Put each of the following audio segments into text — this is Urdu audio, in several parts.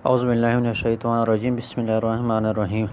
اعوذ باللہ من الشیطان الرجیم، بسم اللہ الرحمن الرحیم۔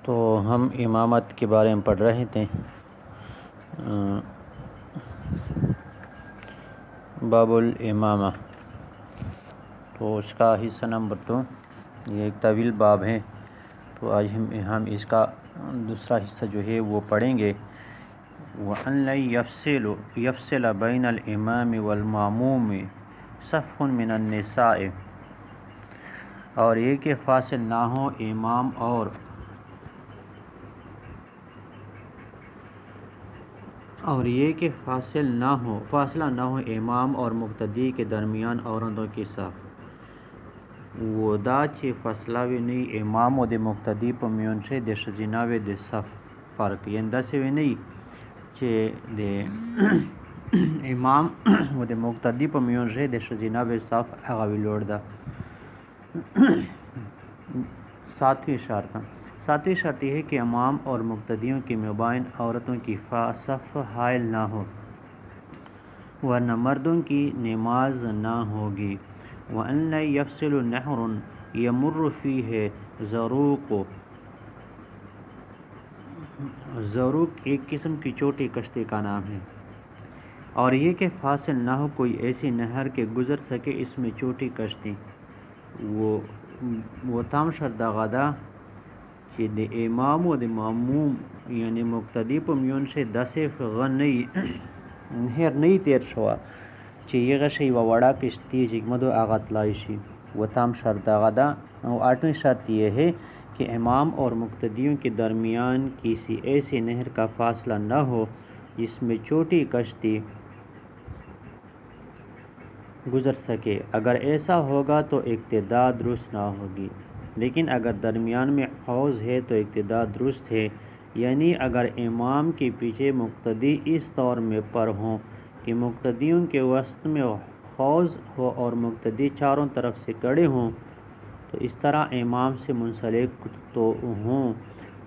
تو ہم امامت کے بارے میں پڑھ رہے تھے۔ باب الامامہ، تو اس کا حصہ نمبر 2، یہ ایک طویل باب ہے، تو آج ہم اس کا دوسرا حصہ جو ہے وہ پڑھیں گے۔ وَأَن لَن يَفْصِلَ بَيْنَ الْإِمَامِ وَالْمَأْمُومِ صَفٌ مِّنَ النِّسَاءِ، اور یہ کہ فاصل نہ ہو امام اور فاصلہ نہ ہو امام اور مقتدی کے درمیان عورتوں کی صف، وہ دا چی فاصلہ وی نہیں امام و دے مقتدی پا میون سے دے شزیناوی دے صف فرق، یعنی دا سے وی نہیں چی دے امام و دے مقتدی پا میون سے دے شزیناوی صف اغاوی لوڑ دا۔ ساتویں شرط یہ ہے کہ امام اور مقتدیوں کے مابین عورتوں کی صف حائل نہ ہو، ورنہ مردوں کی نماز نہ ہوگی۔ وَأَن لَن يَفْصِلُ نَهْرٌ يَمُرُّ فِيهِ زروق ایک قسم کی چھوٹی کشتی کا نام ہے، اور یہ کہ فاصل نہ ہو کوئی ایسی نہر کے گزر سکے اس میں چھوٹی کشتی، وہ تام شرط غدا کہ دے امام و دے معموم یعنی مقتدی پا میون سے دسے نہر نہیں تیر شوا چی یہ غشی و وڑا کشتی جگمدو آغت لائشی، وہ تام شرط غدا۔ اور 8ویں شرط یہ ہے کہ امام اور مقتدیوں کے درمیان کسی ایسی نہر کا فاصلہ نہ ہو جس میں چھوٹی کشتی گزر سکے، اگر ایسا ہوگا تو اقتداء درست نہ ہوگی، لیکن اگر درمیان میں حوض ہے تو اقتداء درست ہے، یعنی اگر امام کے پیچھے مقتدی اس طور میں پر ہوں کہ مقتدیوں کے وسط میں حوض ہو اور مقتدی چاروں طرف سے کھڑے ہوں تو اس طرح امام سے منسلک تو ہوں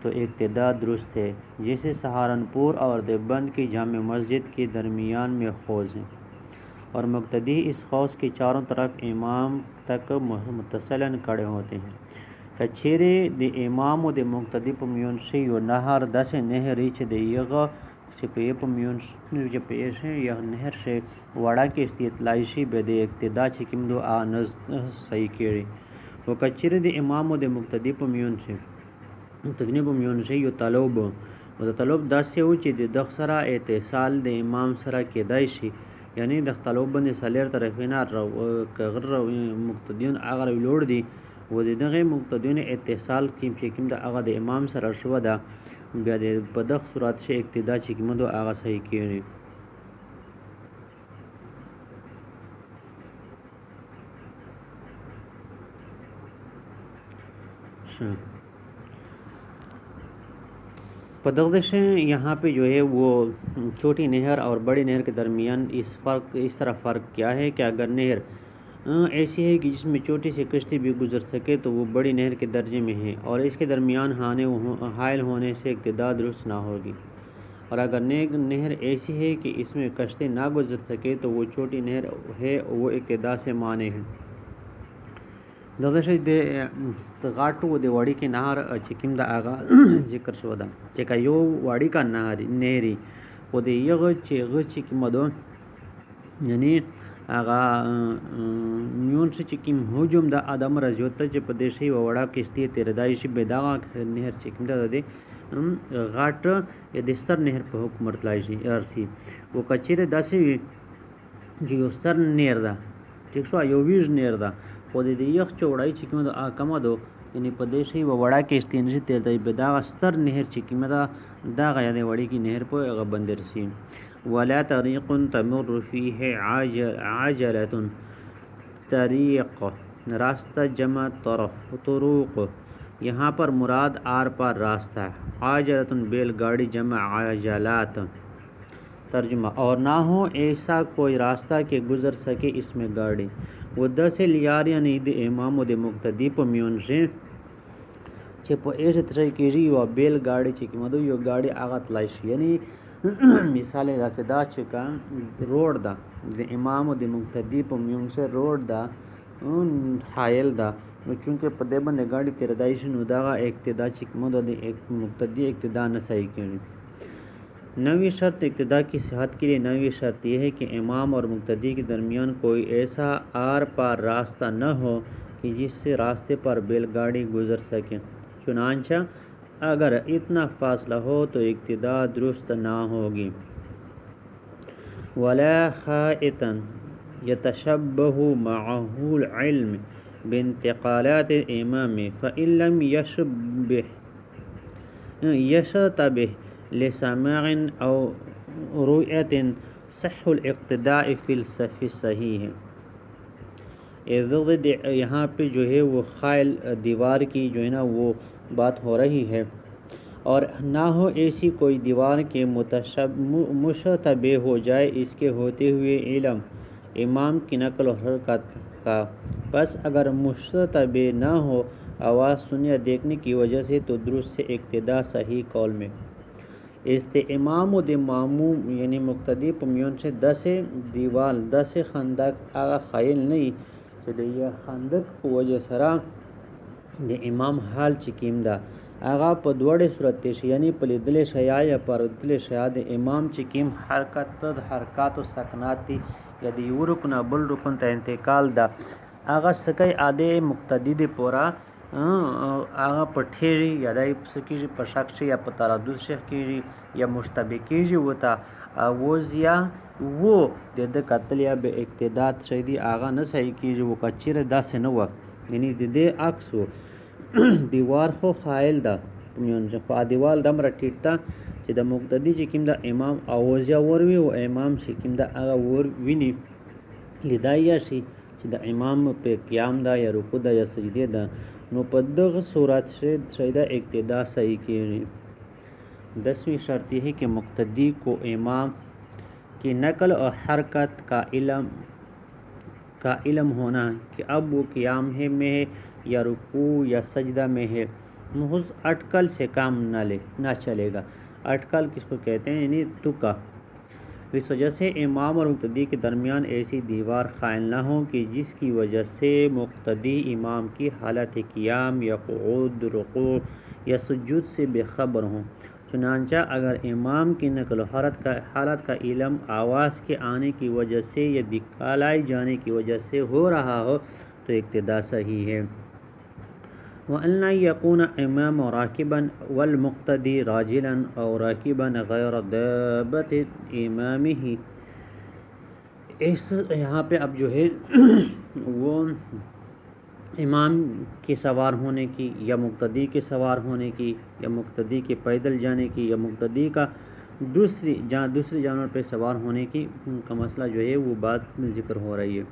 تو اقتداء درست ہے، جیسے سہارنپور اور دیوبند کی جامع مسجد کے درمیان میں حوض ہے اور مقتدی اس حوض کے چاروں طرف امام تک متصلاً کھڑے ہوتے ہیں۔ کچھیرے دے امام و دے مقتدی پا میون سے یو نہر دس نہری چھ دے یغا چپے پا میون سے یغ نہر سے وڑا کے استیطلائشی بے دے اقتداء چکم دو آنز صحیح کیڑی۔ و کچھیرے دے امام و دے مقتدی پا میون سے یو طلوب و دا طلوب دس سے چی دے دخ سرا اتصال دے امام سرا کی دائشی، یعنی دخ طلوب بندے سالیر طرفینا کغر مقتدیون اگر لوڑ دی و دے دغی مقتدیون اتصال چکم دا آغا دے امام سرا شو دا بیا دے بدخ صورت سے اقتداء چکم دو آغا صحیح کیڑی۔ پدغدش یہاں پہ جو ہے وہ چھوٹی نہر اور بڑی نہر کے درمیان اس طرح فرق کیا ہے کہ اگر نہر ایسی ہے کہ جس میں چھوٹی سی کشتی بھی گزر سکے تو وہ بڑی نہر کے درجے میں ہے اور اس کے درمیان حائل ہونے سے اقتداء درست نہ ہوگی، اور اگر نہر ایسی ہے کہ اس میں کشتی نہ گزر سکے تو وہ چھوٹی نہر ہے، وہ اقتداء سے مانے ہیں۔ دغش دے غاٹو دے وڑی کی نہر چکم دا آغا ذکر شو دا چکا یو وڑی کا نہری و دے یغ چکم دو یعنی آغا میون سے چکم حجم دا آدم رجوتا چپ دیشی و وڑا کشتی تیردائشی بیداغا نہر چکم دا دے غاٹ یا دستر نہر پہ حکمت لائشی ارسی وہ کچیر دا سی جو استر نہر دا ٹھیک شو یو ویج نہر دا و دے یخ چوڑائی چکم دا آکما دو یعنی پدیشی و وڑا کشتی نشی تیردائی بیداغا استر نہر چکم دا داغا یعنی وڑی کی نہر پہ اغا بندر سی۔ وَلَا طَرِيقٌ تَمُرُّ فِيهِ عَجَلَةٌ طریق راستہ جمع طرف طروق، یہاں پر مراد آر پار راستہ، عاجلۃ بیل گاڑی جمع عجلات۔ ترجمہ، اور نہ ہو ایسا کوئی راستہ کہ گزر سکے اس میں گاڑی، وہ دس لیار یعنی دے امام و دے مقتدی پا میون سے چھے پا ایسے طریقی جی و بیل گاڑی چکی مدو یو گاڑی آغت لائش، یعنی مثال داسې دا چې کا روډ دا د امام او د مقتدی په میون سے روډ دا حایل دا نو چونکه په دې باندې گاڑی تیرېدای شي نو دا اقتدا چې کوم د مقتدی اقتدا نه صحیح کړي. نویں شرط اقتدا کی صحت کے لیے نویں شرط یہ ہے کہ امام اور مقتدی کے درمیان کوئی ایسا آر پار راستہ نہ ہو کہ جس سے راستے پر بیل گاڑی گزر سکے. چنانچہ اگر اتنا فاصلہ ہو تو اقتدا درست نہ ہوگی. ولا خائطا يتشبه معه العلم بانتقالات الامام فإن لم يشتبه لسماع او رؤیت صح الاقتداء فی الصحیح. یہاں پہ جو ہے وہ خائل دیوار کی جو ہے نا وہ بات ہو رہی ہے اور نہ ہو ایسی کوئی دیوار کے مشتبہ ہو جائے اس کے ہوتے ہوئے علم امام کی نقل و حرکت کا. بس اگر مشتبہ نہ ہو آواز سننے دیکھنے کی وجہ سے تو درست سے اقتدا صحیح قول میں. امام و د معموم یعنی مقتدی په میون سے دس دیوال دس خندق هغه خایل نه چې د یا خندق په وجه سره د امام حال چې کیم دا هغه په دوړې صورت شي یعنی په لیدلې شیا یا پر لیدلې شیا د امام چې کیم حرکات او سکنات یا د یو رکن بل رکن ته انتقال دا هغه سکه عاده مقتدی د پورا هغه په ټیری یا دای سکیږي په شک شي یا په تردد شي کیږي یا مشتبه کیږي وتا وزیا وہ د قتل یا به اقتداد شي دی هغه نه صحیح کیږي و کچره داسې نه و یعنی د دې عکس دیوار خو خایل دا میون خو دیوال دم رټیټا چې د مقتدی چې کیم دا امام اوازیا وروي او امام چې کیم دا هغه ور ویني لیدایا شي چې د امام په قیام دا یا رکوع دا یا سجده دا نو په دغه صورت سے دا اقتدا صحیح کیږي. 10ویں شرط یہ ہے کہ مقتدی کو امام کی نقل اور حرکت کا علم ہونا کہ اب وہ قیام میں ہے یا رکوع یا سجدہ میں ہے. محض اٹکل سے کام نہ چلے گا. اٹکل کس کو کہتے ہیں یعنی تکا. اس وجہ سے امام اور مقتدی کے درمیان ایسی دیوار قائم نہ ہو کہ جس کی وجہ سے مقتدی امام کی حالت قیام یا قعود رکوع یا سجود سے بے خبر ہوں. چنانچہ اگر امام کی نقل و حالت کا علم آواز کے آنے کی وجہ سے یا دکھلائی جانے کی وجہ سے ہو رہا ہو تو اقتدا صحیح ہے. وَأَنْ يَكُونَ امام راکبا والمقتدی راجلا او راکبا غیر دابت امامہ. یہاں پہ اب جو ہے وہ امام کے سوار ہونے کی یا مقتدی کے سوار ہونے کی یا مقتدی کے پیدل جانے کی یا مقتدی کا دوسری جانور پہ سوار ہونے کی کا مسئلہ جو ہے وہ بات ذکر ہو رہی ہے.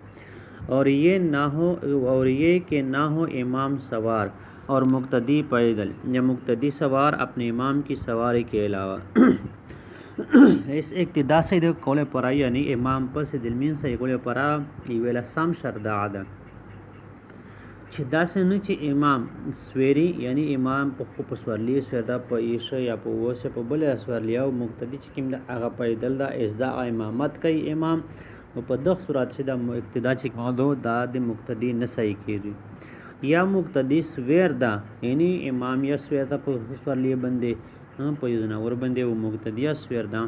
اور یہ کہ نہ ہو امام سوار اور مقتدی پیدل یا مقتدی سوار اپنے امام کی سواری کے علاوہ. اس اقتدا سے قول پرا یعنی امام پر سے دلمین سے قول پرا ویلا سام شردا عدا چې داسې نه چې امام سویری یعنی امام په خو په سورلی سوردا په ایشه یا په وسه په بل سورلی او مقتدی چې کوم د هغه پیدل دا ازدا امامت کوي امام او په دغه صورت چې د اقتدا چې کومو دا د مقتدی نه صحیح کیږي. یا مقتدی سویر دا یعنی امام یا سویر دا په سورلی باندې په یوزناور باندې او مقتدی سویر دا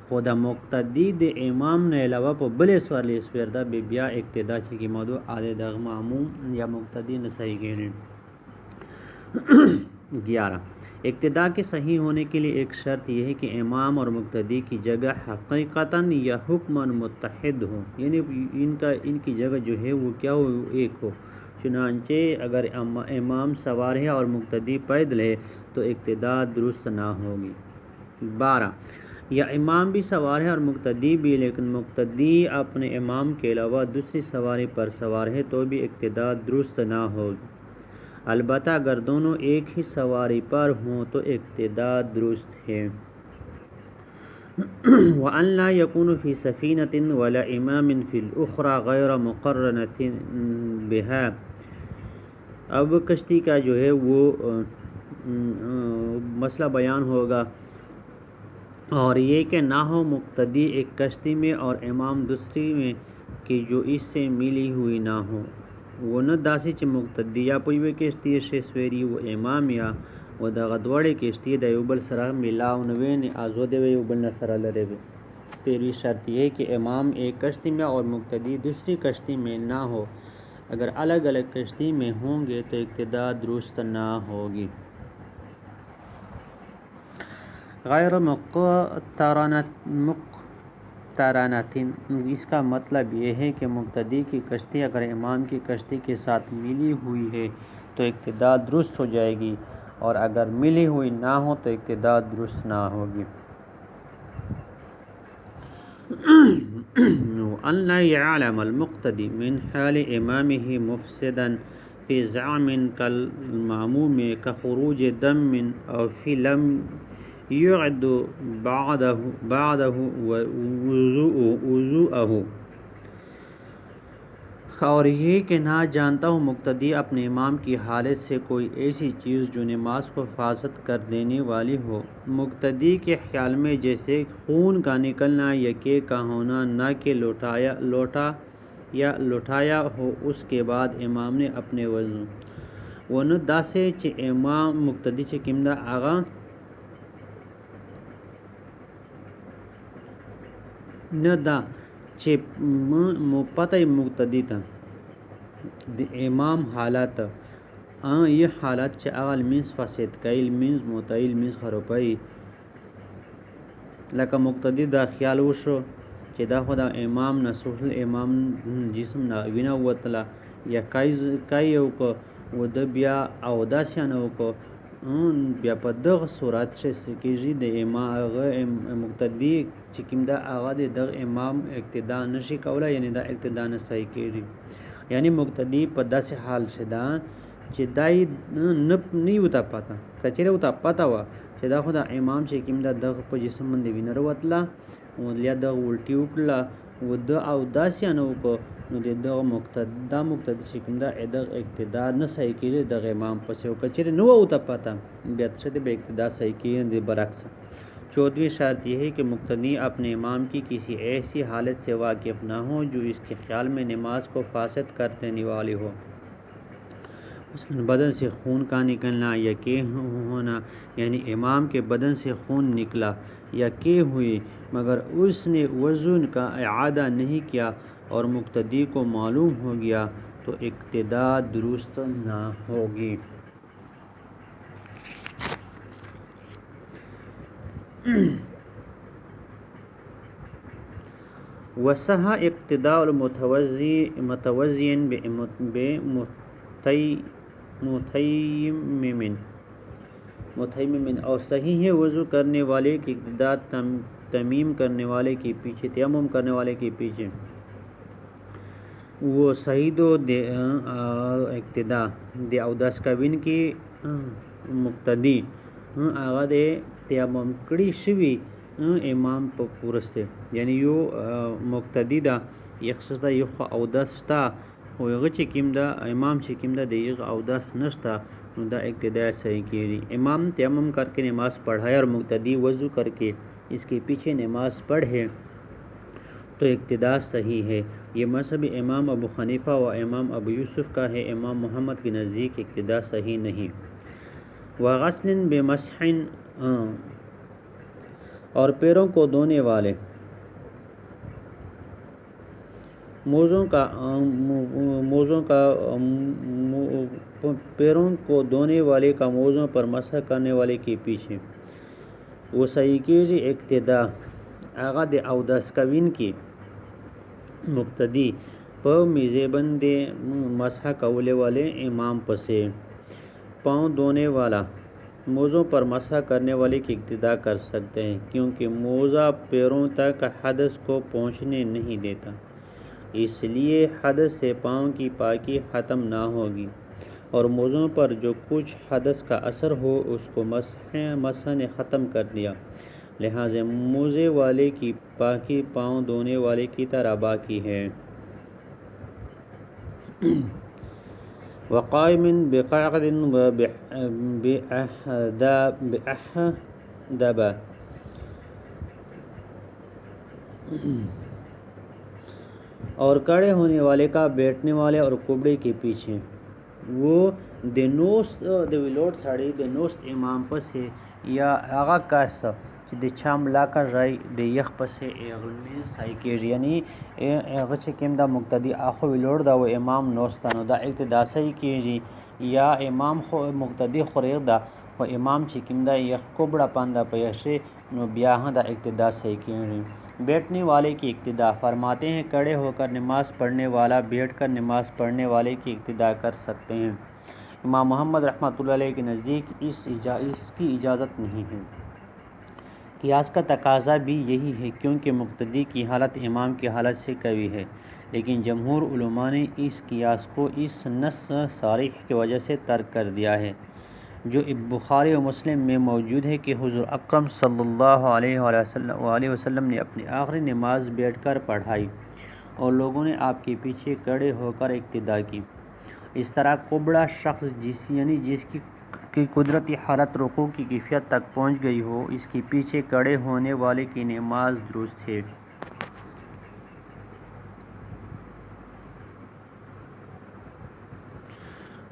خدا مقتدی د امام نه علاوه په بل سورلی سویر دا بیا اقتدا چې کی موضوع عادت د معموم یا مقتدی نه صحیح کیږي. 11 اقتدا کے صحیح ہونے کے لیے ایک شرط یہ ہے کہ امام اور مقتدی کی جگہ حقیقتاً یا حکماً متحد ہو یعنی ان کی جگہ جو ہے وہ کیا ہو ایک ہو. چنانچہ اگر امام سوار ہے اور مقتدی پیدل ہے تو اقتدا درست نہ ہوگی. 12 یا امام بھی سوار ہے اور مقتدی بھی لیکن مقتدی اپنے امام کے علاوہ دوسری سواری پر سوار ہے تو بھی اقتدا درست نہ ہوگی. البتہ اگر دونوں ایک ہی سواری پر ہوں تو اقتدا درست ہے. وَأَنْ لَا يَكُونُ فِي سَفِينَةٍ وَلَا إِمَامٍ فِي الْأُخْرَى غَيْرَ مُقَرَّنَةٍ بِهَا. اب کشتی کا جو ہے وہ مسئلہ بیان ہوگا اور یہ کہ نہ ہو مقتدی ایک کشتی میں اور امام دوسری میں کہ جو اس سے ملی ہوئی نہ ہو. وہ نہ داسی چې مقتدی یا په یوې کشتۍ شي سویري و امام یا و دغه دواړې کشتۍ د یو بل سره ملاو نه وي نه آزادې وي یو بل نه سره لرې وي. تیری شرط یہ ہے کہ امام ایک کشتی میں اور مقتدی دوسری کشتی میں نہ ہو. اگر الگ الگ کشتی میں ہوں گے تو اقتدا درست نہ ہوگی. غیر مقترنۃ، اس کا مطلب یہ ہے کہ مقتدی کی کشتی اگر امام کی کشتی کے ساتھ ملی ہوئی ہے تو اقتدا درست ہو جائے گی، اور اگر ملی ہوئی نہ ہو تو اقتدا درست نہ ہوگی. وَأَنْ لَا يَعْلَمَ الْمُقْتَدِي مِنْ حَالِ إِمَامِهِ مُفْسِدًا فِي زَعْمٍ كَالْمَأْمُومِ كَخُرُوجِ دَمٍ أَوْ فِي لَمْ يُعْدُ بَعْدَهُ وُضُوءَهُ. اور یہ کہ نہ جانتا ہوں مقتدی اپنے امام کی حالت سے کوئی ایسی چیز جو نماز کو فاسد کر دینے والی ہو. مقتدی کے خیال میں جیسے خون کا نکلنا یا کے کا ہونا، نہ کہ لوٹایا ہو اس کے بعد امام نے اپنے وضو. وہ نہ دا سے چھ امام مقتدی چھ کم دا آغا نہ دا چھ پتہ مقتدی تا د امام حالات یہ حالات چھ اغل منز فاسد کئیل منز متعیل منز خروپئی. لکه مقتدی دا خیال وشو چې دا خدا امام نسوخل امام جسم نا وینا وتلا یا کای یو کو و د بیا او داسانو کو بیا په دغه صورت کېږي د امام مقتدی چې کوم دا هغه د امام اقتدا نشي کوله، یعنی دا اقتدا نه صحیح کېږي. یعنی مقتدی په داسې حال شدا چې دای نه وتا پتا کچره وتا پتا وا چې دا خدا امام چې کوم دا دغه په جسم باندې وینر وتلا او لیا د الټی وکړه و د او داسانو کو نو د مقتدی چې کوم دا د اقتدا نه صحیح کېږي د امام پسې او کچره نو وتا پتا بیا څه د اقتدا صحیح کېږي د برعکس. 14ویں شرط یہ ہے کہ مقتدی اپنے امام کی کسی ایسی حالت سے واقف نہ ہو جو اس کے خیال میں نماز کو فاسد کر دینے والی ہو. مثلا بدن سے خون کا نکلنا یا کہ ہونا، یعنی امام کے بدن سے خون نکلا یا کہ ہوئی مگر اس نے وضو کا اعادہ نہیں کیا اور مقتدی کو معلوم ہو گیا تو اقتدا درست نہ ہوگی. وصح اقتداء المتوضئ متیمم، اور صحیح ہے وضو کرنے والے کی اقتداء تیمم کرنے والے کے پیچھے، تیمم کرنے والے کے پیچھے. وہ صحیح دو اقتداء دے او داس کوین کی مقتدی هغه د تیمم کړي شوی امام په پورسته، یعنی یو مقتدی دا یخصدا یو او داستا او هغه چې کیم دا امام چې کیم دا د او داس نشتا نو دا اقتدا صحیح کیږي. امام تیمم کر کے نماز پڑھائے اور مقتدی وضو کر کے اس کے پیچھے نماز پڑھے تو اقتدا صحیح ہے. یہ مذہب امام ابو حنیفہ و امام ابو یوسف کا ہے. امام محمد کے نزدیک اقتدا صحیح نہیں. وغسل بمسح، اور پیروں کو دھونے والے موزوں کا پیروں کو دھونے والے کا موزوں پر مسح کرنے والے کے پیچھے. وہ صحیح کیجی اقتدا آغا دے او داس کوین کی مقتدی پو میزیبن دے مسح کولے والے امام پسے. پاؤں دھونے والا موزوں پر مسح کرنے والے کی اقتدا کر سکتے ہیں کیونکہ موزہ پیروں تک حدث کو پہنچنے نہیں دیتا، اس لیے حدث سے پاؤں کی پاکی ختم نہ ہوگی، اور موزوں پر جو کچھ حدث کا اثر ہو اس کو مسح نے ختم کر دیا، لہٰذا موزے والے کی پاکی پاؤں دھونے والے کی طرح باقی ہے. وقائم بقعد بأحدب، اور کڑے ہونے والے کا بیٹھنے والے اور کبڑے کے پیچھے وہ دنوست دویلوٹ ساڑی دنوست امام پسے یا آغا کاس چې د چا ملا کړی د یخ پسې اغلمین سای کېږي، یعنی هغه چې کوم دا مقتدي اخو ویلوړ دا و امام نوستانو دا اقتدا صحیح کېږي، یا امام خو مقتدی خورېغ دا و امام چې کوم دا یخ کوبړه پاندا پیشے نو بیا دا اقتدا صحیح کېږي۔ بیٹھنے والے کی اقتدا فرماتے ہیں کھڑے ہو کر نماز پڑھنے والا بیٹھ کر نماز پڑھنے والے کی اقتدا کر سکتے ہیں۔ امام محمد رحمۃ اللہ علیہ کے نزدیک اس کی اجازت نہیں ہے۔ قیاس کا تقاضا بھی یہی ہے کیونکہ مقتدی کی حالت امام کی حالت سے قوی ہے، لیکن جمہور علماء نے اس قیاس کو اس نص صریح کی وجہ سے ترک کر دیا ہے جو بخاری و مسلم میں موجود ہے کہ حضور اکرم صلی اللہ علیہ وسلم نے اپنی آخری نماز بیٹھ کر پڑھائی اور لوگوں نے آپ کے پیچھے کھڑے ہو کر اقتدا کی۔ اس طرح کبڑا شخص جس کی قدرتی حالت رکوع کی کیفیت تک پہنچ گئی ہو، اس کے پیچھے کھڑے ہونے والے کی نماز درست ہے۔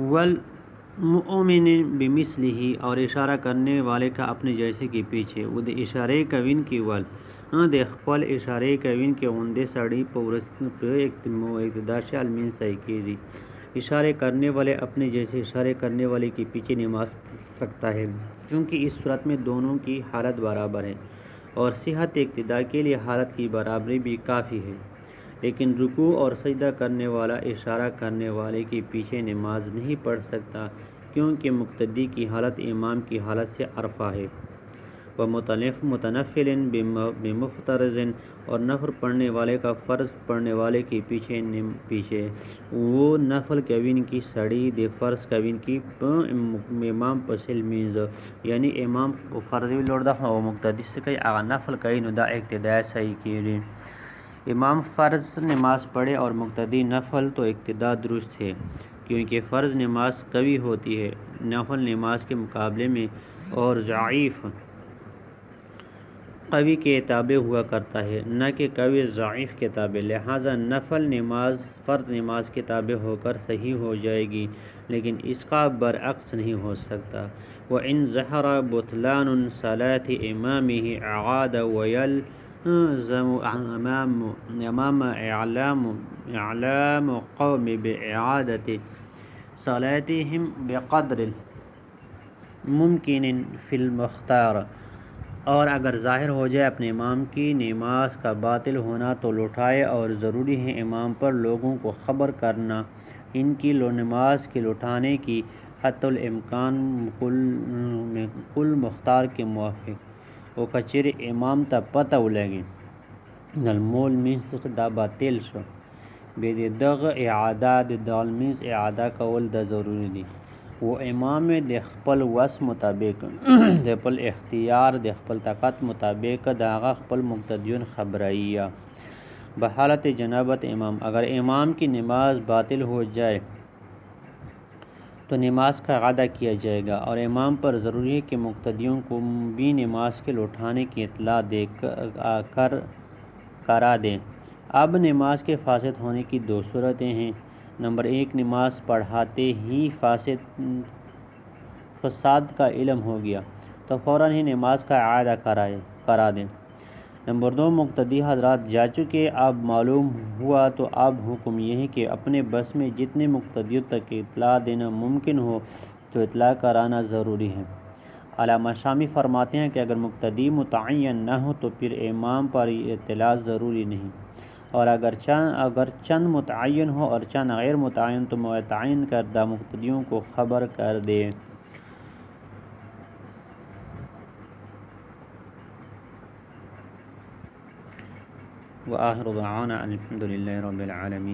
والمؤمن بمثلہ اور اشارہ کرنے والے کا اپنے جیسے کے پیچھے وہ د اشارے کوین کی ول د خپل اشارے کوین کے اوندے سڑی اقتدار سے المین صحیح کیږي۔ اشارے کرنے والے اپنے جیسے اشارے کرنے والے کے پیچھے نماز رکھتا ہے کیونکہ اس صورت میں دونوں کی حالت برابر ہے اور صحت اقتدا کے لیے حالت کی برابری بھی کافی ہے، لیکن رکوع اور سجدہ کرنے والا اشارہ کرنے والے کے پیچھے نماز نہیں پڑھ سکتا کیونکہ مقتدی کی حالت امام کی حالت سے ارفع ہے۔ ومتنفل بمفترض اور نفل پڑھنے والے کا فرض پڑھنے والے کے پیچھے وہ نفل کوین کی سڑی دے فرض کوین کی امام پسل مینز، یعنی امام فرض بھی لوڑ دا و مقتدی سے کئی آغا نفل کوین دا اقتداء صحیح کیږي۔ امام فرض نماز پڑھے اور مقتدی نفل تو اقتداء درست ہے کیونکہ فرض نماز قوی ہوتی ہے نفل نماز کے مقابلے میں اور ضعیف قوی کے تابع ہوا کرتا ہے نہ کہ قوی ضعیف کے تابع، لہذا نفل نماز فرض نماز کے تابع ہو کر صحیح ہو جائے گی لیکن اس کا برعکس نہیں ہو سکتا۔ وَإِنْ ظَهَرَ بُطْلَانُ صَلَاةِ إِمَامِهِ أَعَادَ وَيَلْزَمُ أَمَامَ إِعْلَامُ قَوْمِ بِإِعَادَةِ صَلَاتِهِمْ بِقَدْرِ الْمُمْكِنِ فِي الْمُخْتَارِ، اور اگر ظاہر ہو جائے اپنے امام کی نماز کا باطل ہونا تو لوٹائے، اور ضروری ہے امام پر لوگوں کو خبر کرنا ان کی نماز کے لوٹانے کی حتی الامکان کل مختار کے موافق۔ وہ کچر امام تا پتہ ولگی نلمول مینس دا باطل شو بے دغ اعادہ دال مینس اعادہ کول دا ضروری دی۔ وہ امام د خپل وس مطابق د خپل اختیار د خپل طاقت مطابق داغا خپل مقتدیون خبرائیا۔ بحالت جنابت امام اگر امام کی نماز باطل ہو جائے تو نماز کا اعادہ کیا جائے گا اور امام پر ضروری ہے کہ مقتدیوں کو بھی نماز کے لوٹانے کی اطلاع دے کرا دیں۔ اب نماز کے فاسد ہونے کی دو صورتیں ہیں۔ نمبر ایک، نماز پڑھاتے ہی فساد کا علم ہو گیا تو فوراً ہی نماز کا اعادہ کرا دیں۔ نمبر دو، مقتدی حضرات جا چکے اب معلوم ہوا تو اب حکم یہ ہے کہ اپنے بس میں جتنے مقتدیوں تک اطلاع دینا ممکن ہو تو اطلاع کرانا ضروری ہے۔ علامہ شامی فرماتے ہیں کہ اگر مقتدی متعین نہ ہو تو پھر امام پر اطلاع ضروری نہیں، اور اگر چند متعین ہو اور چند غیر متعین تو متعین کردہ مقتدیوں کو خبر کر دے۔ وآخر دعوانا الحمد للہ رب العالمین۔